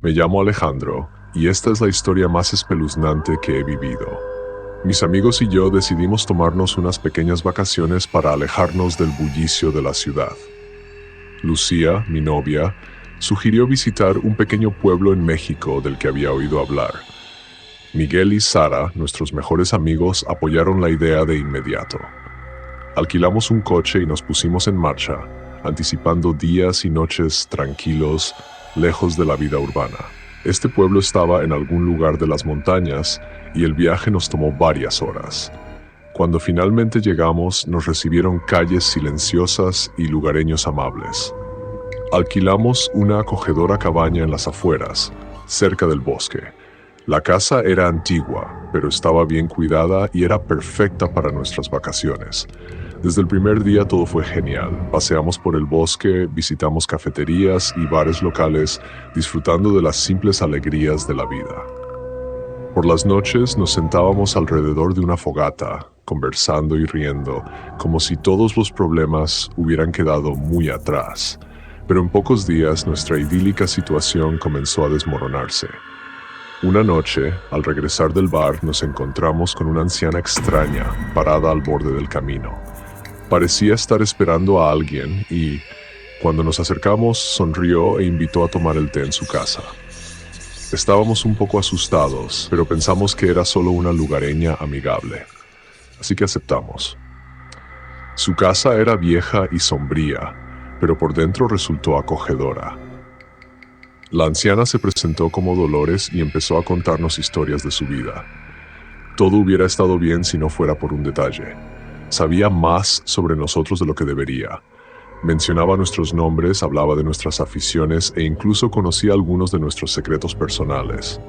Me llamo Alejandro y esta es la historia más espeluznante que he vivido. Mis amigos y yo decidimos tomarnos unas pequeñas vacaciones para alejarnos del bullicio de la ciudad. Lucía, mi novia, sugirió visitar un pequeño pueblo en México del que había oído hablar. Miguel y Sara, nuestros mejores amigos, apoyaron la idea de inmediato. Alquilamos un coche y nos pusimos en marcha, anticipando días y noches tranquilos, lejos de la vida urbana. Este pueblo estaba en algún lugar de las montañas y el viaje nos tomó varias horas. Cuando finalmente llegamos, nos recibieron calles silenciosas y lugareños amables. Alquilamos una acogedora cabaña en las afueras, cerca del bosque. La casa era antigua, pero estaba bien cuidada y era perfecta para nuestras vacaciones. Desde el primer día todo fue genial. Paseamos por el bosque, visitamos cafeterías y bares locales, disfrutando de las simples alegrías de la vida. Por las noches nos sentábamos alrededor de una fogata, conversando y riendo, como si todos los problemas hubieran quedado muy atrás. Pero en pocos días nuestra idílica situación comenzó a desmoronarse. Una noche, al regresar del bar, nos encontramos con una anciana extraña, parada al borde del camino. Parecía estar esperando a alguien y, cuando nos acercamos, sonrió e invitó a tomar el té en su casa. Estábamos un poco asustados, pero pensamos que era solo una lugareña amigable. Así que aceptamos. Su casa era vieja y sombría, pero por dentro resultó acogedora. La anciana se presentó como Dolores y empezó a contarnos historias de su vida. Todo hubiera estado bien si no fuera por un detalle. Sabía más sobre nosotros de lo que debería. Mencionaba nuestros nombres, hablaba de nuestras aficiones e incluso conocía algunos de nuestros secretos personales.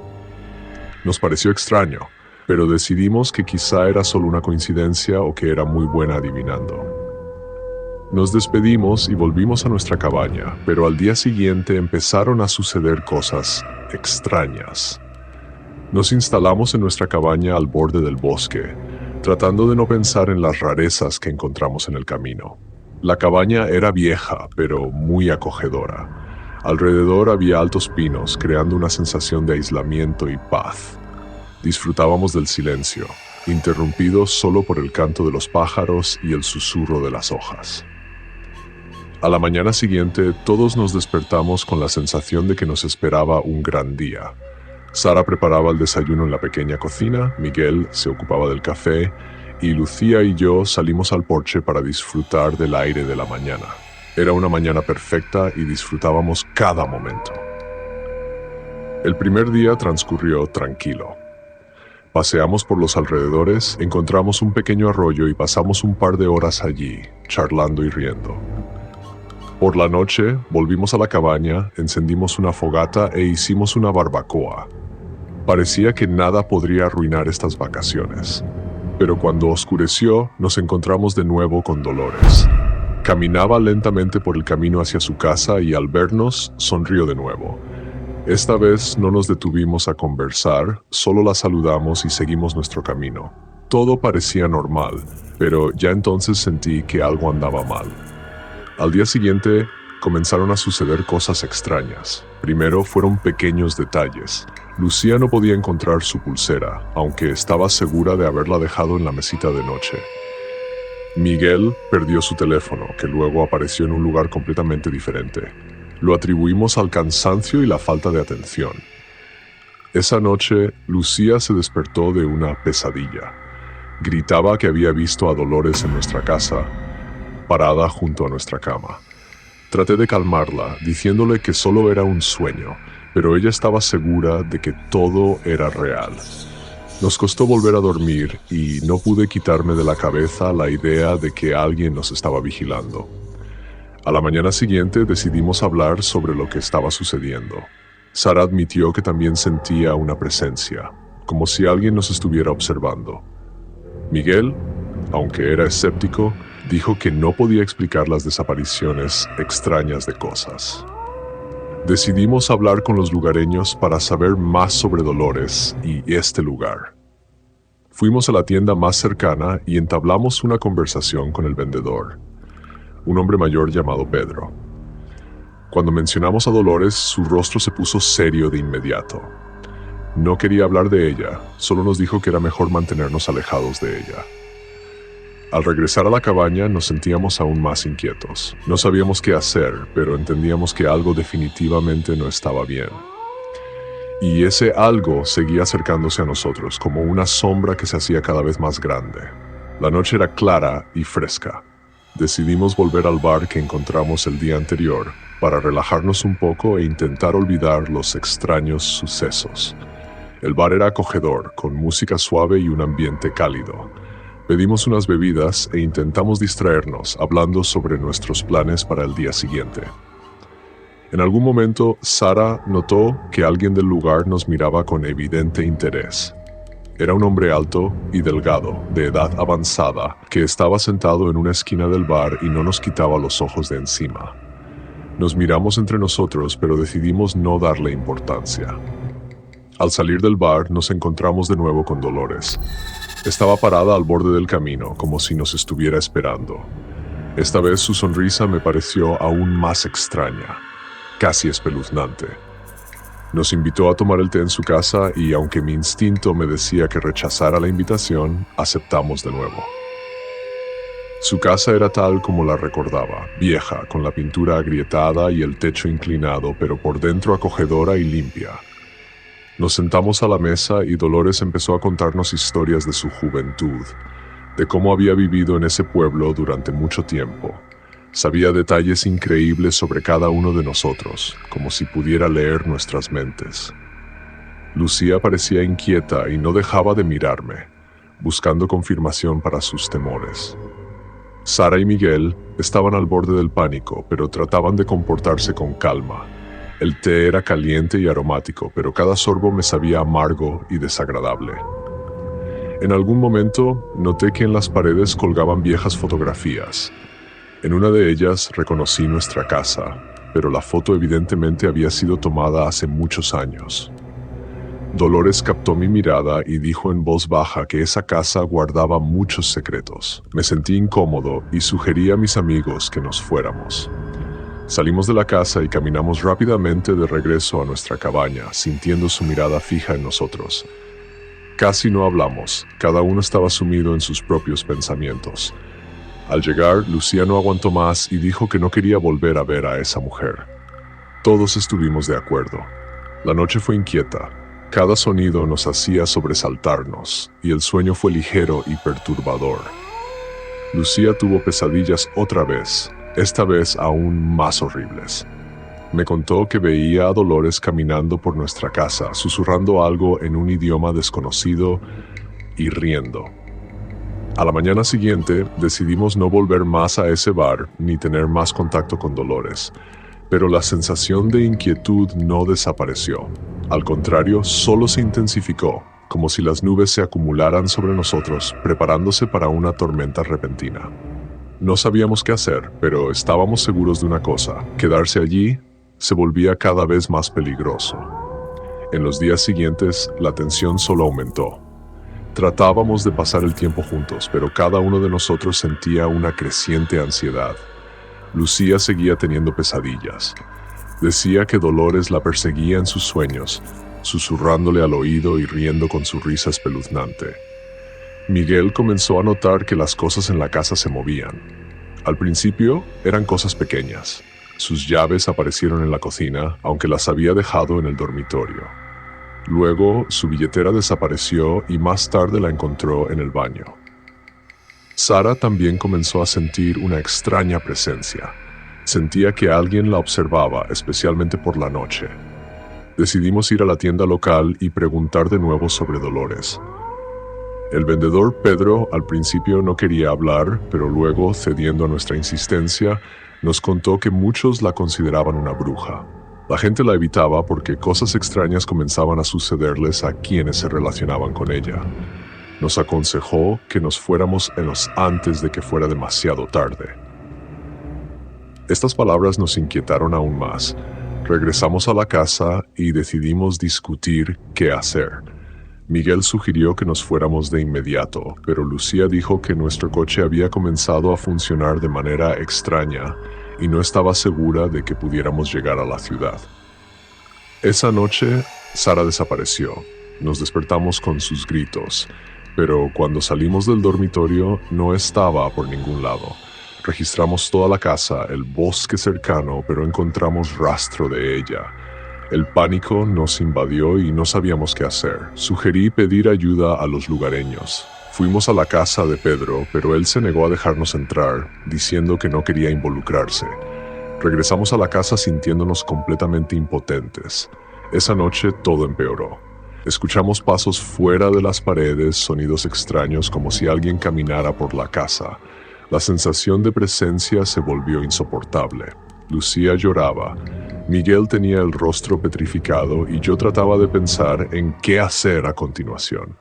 Nos pareció extraño, pero decidimos que quizá era solo una coincidencia o que era muy buena adivinando. Nos despedimos y volvimos a nuestra cabaña, pero al día siguiente empezaron a suceder cosas extrañas. Nos instalamos en nuestra cabaña al borde del bosque, tratando de no pensar en las rarezas que encontramos en el camino. La cabaña era vieja, pero muy acogedora. Alrededor había altos pinos, creando una sensación de aislamiento y paz. Disfrutábamos del silencio, interrumpido solo por el canto de los pájaros y el susurro de las hojas. A la mañana siguiente, todos nos despertamos con la sensación de que nos esperaba un gran día. Sara preparaba el desayuno en la pequeña cocina, Miguel se ocupaba del café y Lucía y yo salimos al porche para disfrutar del aire de la mañana. Era una mañana perfecta y disfrutábamos cada momento. El primer día transcurrió tranquilo. Paseamos por los alrededores, encontramos un pequeño arroyo y pasamos un par de horas allí, charlando y riendo. Por la noche, volvimos a la cabaña, encendimos una fogata e hicimos una barbacoa. Parecía que nada podría arruinar estas vacaciones. Pero cuando oscureció, nos encontramos de nuevo con Dolores. Caminaba lentamente por el camino hacia su casa y al vernos, sonrió de nuevo. Esta vez no nos detuvimos a conversar, solo la saludamos y seguimos nuestro camino. Todo parecía normal, pero ya entonces sentí que algo andaba mal. Al día siguiente, comenzaron a suceder cosas extrañas. Primero fueron pequeños detalles. Lucía no podía encontrar su pulsera, aunque estaba segura de haberla dejado en la mesita de noche. Miguel perdió su teléfono, que luego apareció en un lugar completamente diferente. Lo atribuimos al cansancio y la falta de atención. Esa noche, Lucía se despertó de una pesadilla. Gritaba que había visto a Dolores en nuestra casa, parada junto a nuestra cama. Traté de calmarla, diciéndole que solo era un sueño, pero ella estaba segura de que todo era real. Nos costó volver a dormir y no pude quitarme de la cabeza la idea de que alguien nos estaba vigilando. A la mañana siguiente decidimos hablar sobre lo que estaba sucediendo. Sara admitió que también sentía una presencia, como si alguien nos estuviera observando. Miguel, aunque era escéptico, dijo que no podía explicar las desapariciones extrañas de cosas. Decidimos hablar con los lugareños para saber más sobre Dolores y este lugar. Fuimos a la tienda más cercana y entablamos una conversación con el vendedor, un hombre mayor llamado Pedro. Cuando mencionamos a Dolores, su rostro se puso serio de inmediato. No quería hablar de ella, solo nos dijo que era mejor mantenernos alejados de ella. Al regresar a la cabaña nos sentíamos aún más inquietos. No sabíamos qué hacer, pero entendíamos que algo definitivamente no estaba bien. Y ese algo seguía acercándose a nosotros, como una sombra que se hacía cada vez más grande. La noche era clara y fresca. Decidimos volver al bar que encontramos el día anterior para relajarnos un poco e intentar olvidar los extraños sucesos. El bar era acogedor, con música suave y un ambiente cálido. Pedimos unas bebidas e intentamos distraernos hablando sobre nuestros planes para el día siguiente. En algún momento, Sara notó que alguien del lugar nos miraba con evidente interés. Era un hombre alto y delgado, de edad avanzada, que estaba sentado en una esquina del bar y no nos quitaba los ojos de encima. Nos miramos entre nosotros, pero decidimos no darle importancia. Al salir del bar, nos encontramos de nuevo con Dolores. Estaba parada al borde del camino, como si nos estuviera esperando. Esta vez su sonrisa me pareció aún más extraña, casi espeluznante. Nos invitó a tomar el té en su casa y, aunque mi instinto me decía que rechazara la invitación, aceptamos de nuevo. Su casa era tal como la recordaba, vieja, con la pintura agrietada y el techo inclinado, pero por dentro acogedora y limpia. Nos sentamos a la mesa y Dolores empezó a contarnos historias de su juventud, de cómo había vivido en ese pueblo durante mucho tiempo. Sabía detalles increíbles sobre cada uno de nosotros, como si pudiera leer nuestras mentes. Lucía parecía inquieta y no dejaba de mirarme, buscando confirmación para sus temores. Sara y Miguel estaban al borde del pánico, pero trataban de comportarse con calma. El té era caliente y aromático, pero cada sorbo me sabía amargo y desagradable. En algún momento noté que en las paredes colgaban viejas fotografías. En una de ellas reconocí nuestra casa, pero la foto evidentemente había sido tomada hace muchos años. Dolores captó mi mirada y dijo en voz baja que esa casa guardaba muchos secretos. Me sentí incómodo y sugerí a mis amigos que nos fuéramos. Salimos de la casa y caminamos rápidamente de regreso a nuestra cabaña, sintiendo su mirada fija en nosotros. Casi no hablamos, cada uno estaba sumido en sus propios pensamientos. Al llegar, Lucía no aguantó más y dijo que no quería volver a ver a esa mujer. Todos estuvimos de acuerdo. La noche fue inquieta. Cada sonido nos hacía sobresaltarnos, y el sueño fue ligero y perturbador. Lucía tuvo pesadillas otra vez, esta vez aún más horribles. Me contó que veía a Dolores caminando por nuestra casa, susurrando algo en un idioma desconocido y riendo. A la mañana siguiente decidimos no volver más a ese bar ni tener más contacto con Dolores, pero la sensación de inquietud no desapareció. Al contrario, solo se intensificó, como si las nubes se acumularan sobre nosotros, preparándose para una tormenta repentina. No sabíamos qué hacer, pero estábamos seguros de una cosa: quedarse allí se volvía cada vez más peligroso. En los días siguientes, la tensión solo aumentó. Tratábamos de pasar el tiempo juntos, pero cada uno de nosotros sentía una creciente ansiedad. Lucía seguía teniendo pesadillas. Decía que Dolores la perseguía en sus sueños, susurrándole al oído y riendo con su risa espeluznante. Miguel comenzó a notar que las cosas en la casa se movían. Al principio eran cosas pequeñas. Sus llaves aparecieron en la cocina, aunque las había dejado en el dormitorio. Luego, su billetera desapareció y más tarde la encontró en el baño. Sara también comenzó a sentir una extraña presencia. Sentía que alguien la observaba, especialmente por la noche. Decidimos ir a la tienda local y preguntar de nuevo sobre Dolores. El vendedor Pedro al principio no quería hablar, pero luego, cediendo a nuestra insistencia, nos contó que muchos la consideraban una bruja. La gente la evitaba porque cosas extrañas comenzaban a sucederles a quienes se relacionaban con ella. Nos aconsejó que nos fuéramos antes de que fuera demasiado tarde. Estas palabras nos inquietaron aún más. Regresamos a la casa y decidimos discutir qué hacer. Miguel sugirió que nos fuéramos de inmediato, pero Lucía dijo que nuestro coche había comenzado a funcionar de manera extraña y no estaba segura de que pudiéramos llegar a la ciudad. Esa noche, Sara desapareció. Nos despertamos con sus gritos, pero cuando salimos del dormitorio no estaba por ningún lado. Registramos toda la casa, el bosque cercano, pero encontramos rastro de ella. El pánico nos invadió y no sabíamos qué hacer. Sugerí pedir ayuda a los lugareños. Fuimos a la casa de Pedro, pero él se negó a dejarnos entrar, diciendo que no quería involucrarse. Regresamos a la casa sintiéndonos completamente impotentes. Esa noche todo empeoró. Escuchamos pasos fuera de las paredes, sonidos extraños como si alguien caminara por la casa. La sensación de presencia se volvió insoportable. Lucía lloraba. Miguel tenía el rostro petrificado y yo trataba de pensar en qué hacer a continuación.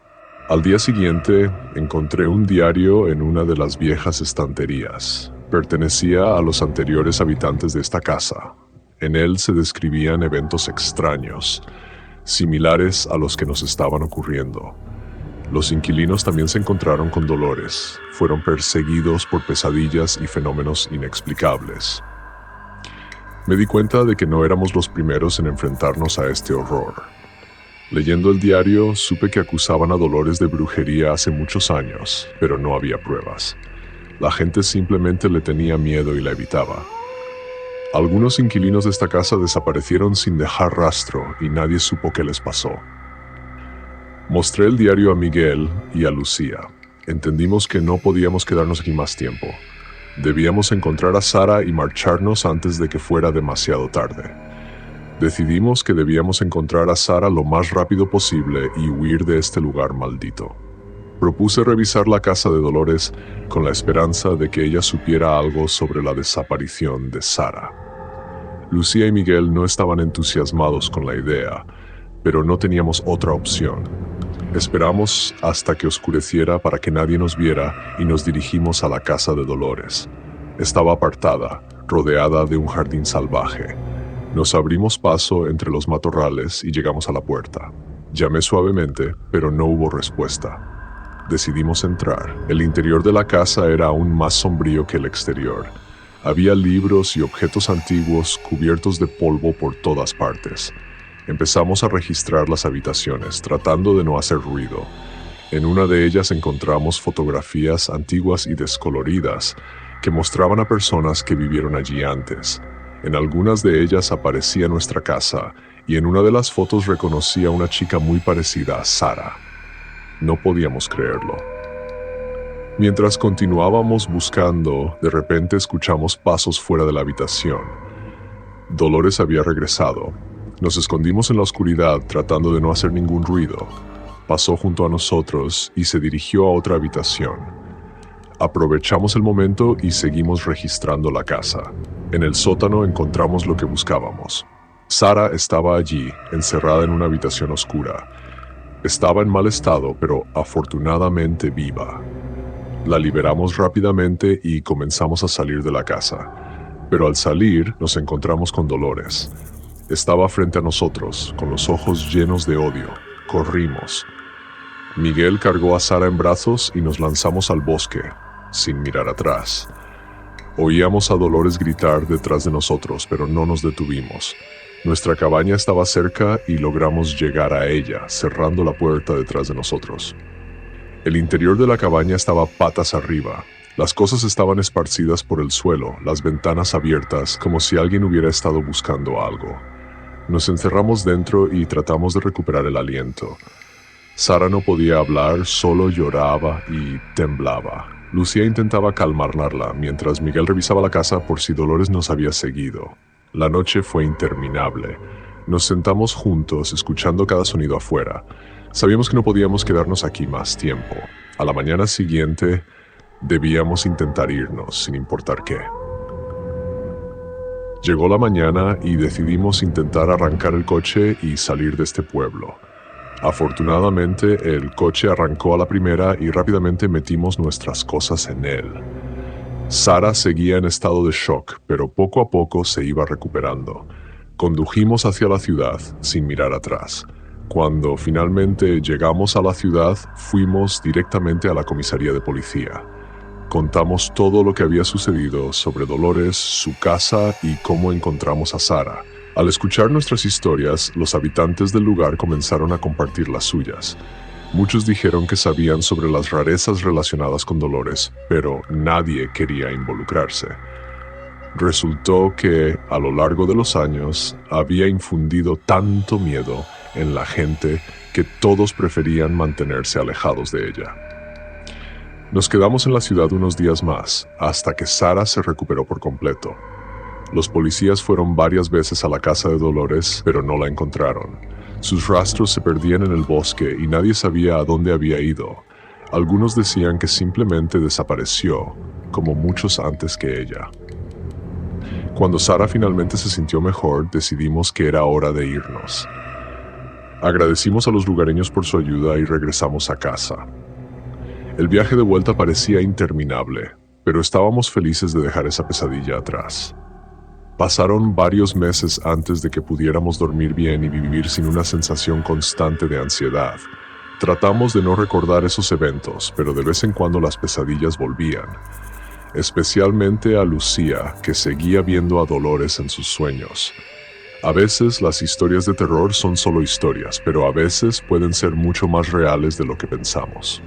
Al día siguiente, encontré un diario en una de las viejas estanterías. Pertenecía a los anteriores habitantes de esta casa. En él se describían eventos extraños, similares a los que nos estaban ocurriendo. Los inquilinos también se encontraron con dolores. Fueron perseguidos por pesadillas y fenómenos inexplicables. Me di cuenta de que no éramos los primeros en enfrentarnos a este horror. Leyendo el diario, supe que acusaban a Dolores de brujería hace muchos años, pero no había pruebas. La gente simplemente le tenía miedo y la evitaba. Algunos inquilinos de esta casa desaparecieron sin dejar rastro y nadie supo qué les pasó. Mostré el diario a Miguel y a Lucía. Entendimos que no podíamos quedarnos aquí más tiempo. Debíamos encontrar a Sara y marcharnos antes de que fuera demasiado tarde. Decidimos que debíamos encontrar a Sara lo más rápido posible y huir de este lugar maldito. Propuse revisar la casa de Dolores con la esperanza de que ella supiera algo sobre la desaparición de Sara. Lucía y Miguel no estaban entusiasmados con la idea, pero no teníamos otra opción. Esperamos hasta que oscureciera para que nadie nos viera y nos dirigimos a la casa de Dolores. Estaba apartada, rodeada de un jardín salvaje. Nos abrimos paso entre los matorrales y llegamos a la puerta. Llamé suavemente, pero no hubo respuesta. Decidimos entrar. El interior de la casa era aún más sombrío que el exterior. Había libros y objetos antiguos cubiertos de polvo por todas partes. Empezamos a registrar las habitaciones, tratando de no hacer ruido. En una de ellas encontramos fotografías antiguas y descoloridas que mostraban a personas que vivieron allí antes. En algunas de ellas aparecía nuestra casa, y en una de las fotos reconocí a una chica muy parecida a Sara. No podíamos creerlo. Mientras continuábamos buscando, de repente escuchamos pasos fuera de la habitación. Dolores había regresado. Nos escondimos en la oscuridad tratando de no hacer ningún ruido. Pasó junto a nosotros y se dirigió a otra habitación. Aprovechamos el momento y seguimos registrando la casa. En el sótano encontramos lo que buscábamos. Sara estaba allí, encerrada en una habitación oscura. Estaba en mal estado, pero afortunadamente viva. La liberamos rápidamente y comenzamos a salir de la casa. Pero al salir nos encontramos con Dolores. Estaba frente a nosotros, con los ojos llenos de odio. Corrimos. Miguel cargó a Sara en brazos y nos lanzamos al bosque, sin mirar atrás. Oíamos a Dolores gritar detrás de nosotros, pero no nos detuvimos. Nuestra cabaña estaba cerca y logramos llegar a ella, cerrando la puerta detrás de nosotros. El interior de la cabaña estaba patas arriba. Las cosas estaban esparcidas por el suelo, las ventanas abiertas, como si alguien hubiera estado buscando algo. Nos encerramos dentro y tratamos de recuperar el aliento. Sara no podía hablar, solo lloraba y temblaba. Lucía intentaba calmarla mientras Miguel revisaba la casa por si Dolores nos había seguido. La noche fue interminable. Nos sentamos juntos, escuchando cada sonido afuera. Sabíamos que no podíamos quedarnos aquí más tiempo. A la mañana siguiente, debíamos intentar irnos, sin importar qué. Llegó la mañana y decidimos intentar arrancar el coche y salir de este pueblo. Afortunadamente, el coche arrancó a la primera y rápidamente metimos nuestras cosas en él. Sara seguía en estado de shock, pero poco a poco se iba recuperando. Condujimos hacia la ciudad, sin mirar atrás. Cuando finalmente llegamos a la ciudad, fuimos directamente a la comisaría de policía. Contamos todo lo que había sucedido sobre Dolores, su casa y cómo encontramos a Sara. Al escuchar nuestras historias, los habitantes del lugar comenzaron a compartir las suyas. Muchos dijeron que sabían sobre las rarezas relacionadas con Dolores, pero nadie quería involucrarse. Resultó que, a lo largo de los años, había infundido tanto miedo en la gente que todos preferían mantenerse alejados de ella. Nos quedamos en la ciudad unos días más, hasta que Sara se recuperó por completo. Los policías fueron varias veces a la casa de Dolores, pero no la encontraron. Sus rastros se perdían en el bosque y nadie sabía a dónde había ido. Algunos decían que simplemente desapareció, como muchos antes que ella. Cuando Sara finalmente se sintió mejor, decidimos que era hora de irnos. Agradecimos a los lugareños por su ayuda y regresamos a casa. El viaje de vuelta parecía interminable, pero estábamos felices de dejar esa pesadilla atrás. Pasaron varios meses antes de que pudiéramos dormir bien y vivir sin una sensación constante de ansiedad. Tratamos de no recordar esos eventos, pero de vez en cuando las pesadillas volvían. Especialmente a Lucía, que seguía viendo a Dolores en sus sueños. A veces las historias de terror son solo historias, pero a veces pueden ser mucho más reales de lo que pensamos.